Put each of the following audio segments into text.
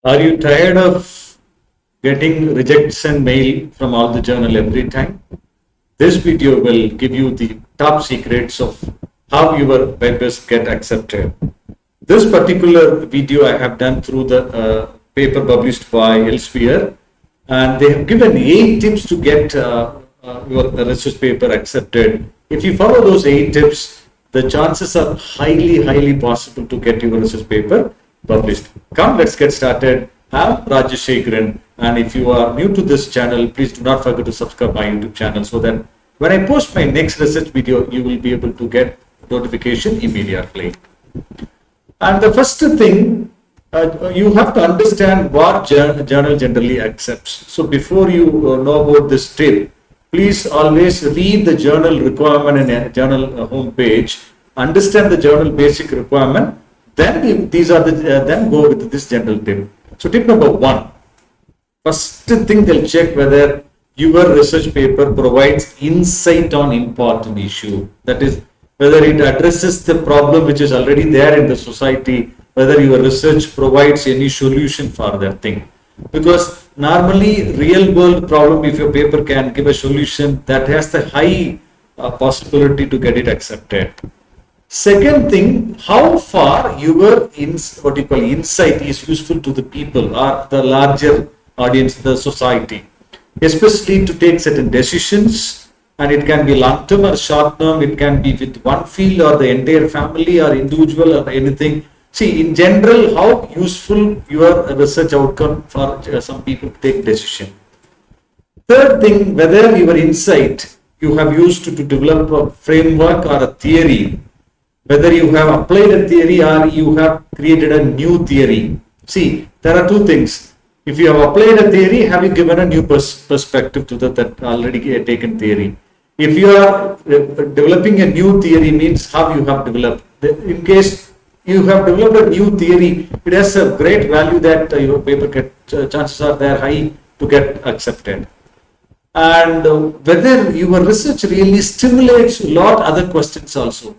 Are you tired of getting rejection mail from all the journal every time? This video will give you the top secrets of how your papers get accepted. This particular video I have done through the paper published by Elsevier, and they have given 8 tips to get your research paper accepted. If you follow those 8 tips, the chances are highly possible to get your research paper published. Come, let's get started. I'm Rajesh Shekharan, and if you are new to this channel, please do not forget to subscribe my YouTube channel so that when I post my next research video, you will be able to get notification immediately. And the first thing, you have to understand what journal generally accepts. So before you know about this tip, please always read the journal requirement in a journal homepage, understand the journal basic requirement, then then go with this general tip. So tip number 1, first thing they'll check whether your research paper provides insight on important issue. That is, whether it addresses the problem which is already there in the society, whether your research provides any solution for that thing. Because normally real world problem, if your paper can give a solution, that has the high possibility to get it accepted. Second thing, how far your insight is useful to the people or the larger audience, the society, especially to take certain decisions. And it can be long term or short term, it can be with one field or the entire family or individual or anything. See, in general, how useful your research outcome for some people to take decision. Third thing, whether your insight you have used to develop a framework or a theory, whether you have applied a theory or you have created a new theory. See, there are two things. If you have applied a theory, have you given a new perspective to that already taken theory? If you are developing a new theory, means how you have developed. In case you have developed a new theory, it has a great value that your paper chances are there high to get accepted. And whether your research really stimulates a lot other questions also.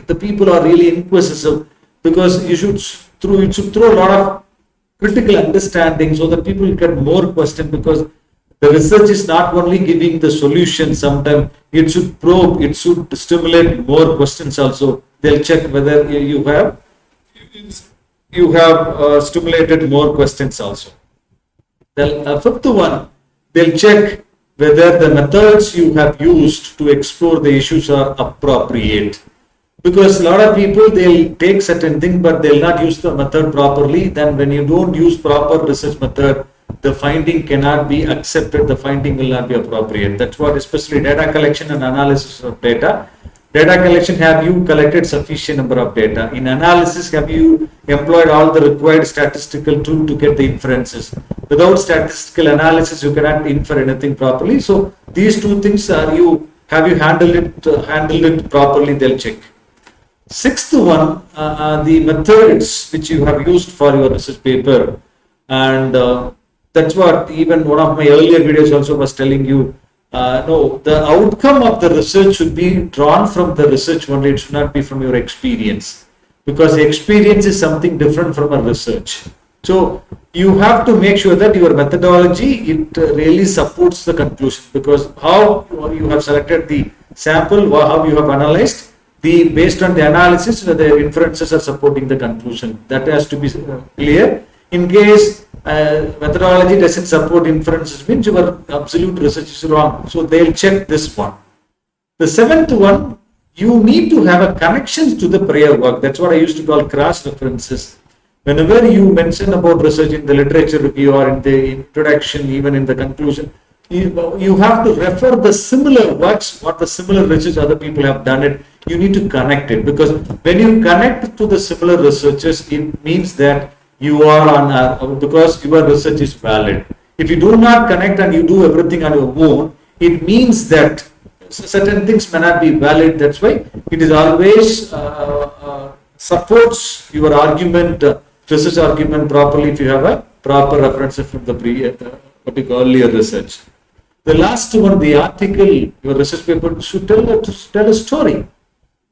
The people are really inquisitive, because you should throw a lot of critical understanding so that people get more questions, because the research is not only giving the solution, sometimes it should probe, it should stimulate more questions also. They'll check whether you have stimulated more questions also. The fifth one, they'll check whether the methods you have used to explore the issues are appropriate. Because a lot of people, they'll take certain thing, but they'll not use the method properly. Then when you don't use proper research method, the finding cannot be accepted, the finding will not be appropriate. That's what, especially data collection and analysis of data. Data collection, have you collected sufficient number of data? In analysis, have you employed all the required statistical tool to get the inferences? Without statistical analysis, you cannot infer anything properly. So these two things are have you handled it properly, they'll check. Sixth one, the methods which you have used for your research paper. And that's what even one of my earlier videos also was telling you. No, the outcome of the research should be drawn from the research only. It should not be from your experience, because the experience is something different from a research. So you have to make sure that your methodology, it really supports the conclusion, because how you have selected the sample, how you have analyzed, based on the analysis, the inferences are supporting the conclusion. That has to be clear. In case methodology doesn't support inferences, means your absolute research is wrong. So they'll check this one. The seventh one, you need to have a connections to the prior work. That's what I used to call cross references. Whenever you mention about research in the literature review or in the introduction, even in the conclusion, you have to refer the similar works, what the similar research other people have done it. You need to connect it, because when you connect to the similar researchers, it means that you are on because your research is valid. If you do not connect and you do everything on your own, it means that certain things may not be valid. That's why it is always supports your argument, research argument properly if you have a proper reference from the earlier research. The last one, the article, your research paper should tell a story.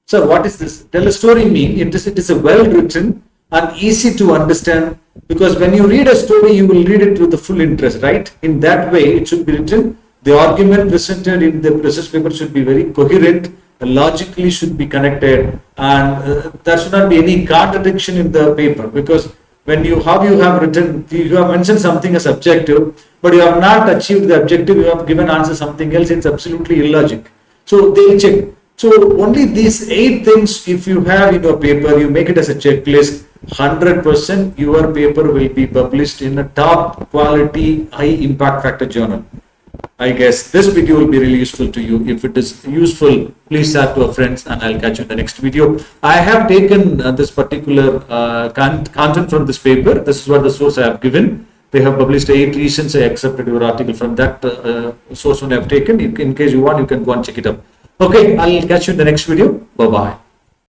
So what is this? Tell a story mean it is a well written and easy to understand, because when you read a story, you will read it with the full interest, right? In that way, it should be written. The argument presented in the research paper should be very coherent, logically should be connected, and there should not be any contradiction in the paper, because when you have written, you have mentioned something as objective, but you have not achieved the objective, you have given answer something else, it's absolutely illogic. So they'll check. So only these 8 things, if you have in your paper, you make it as a checklist, 100% your paper will be published in a top quality, high impact factor journal. I guess this video will be really useful to you. If it is useful, please share to your friends, and I'll catch you in the next video. I have taken this particular content from this paper. This is what the source I have given. They have published 8 reasons I accepted your article from that source one I have taken. In case you want, you can go and check it up. Okay, I'll catch you in the next video. Bye-bye.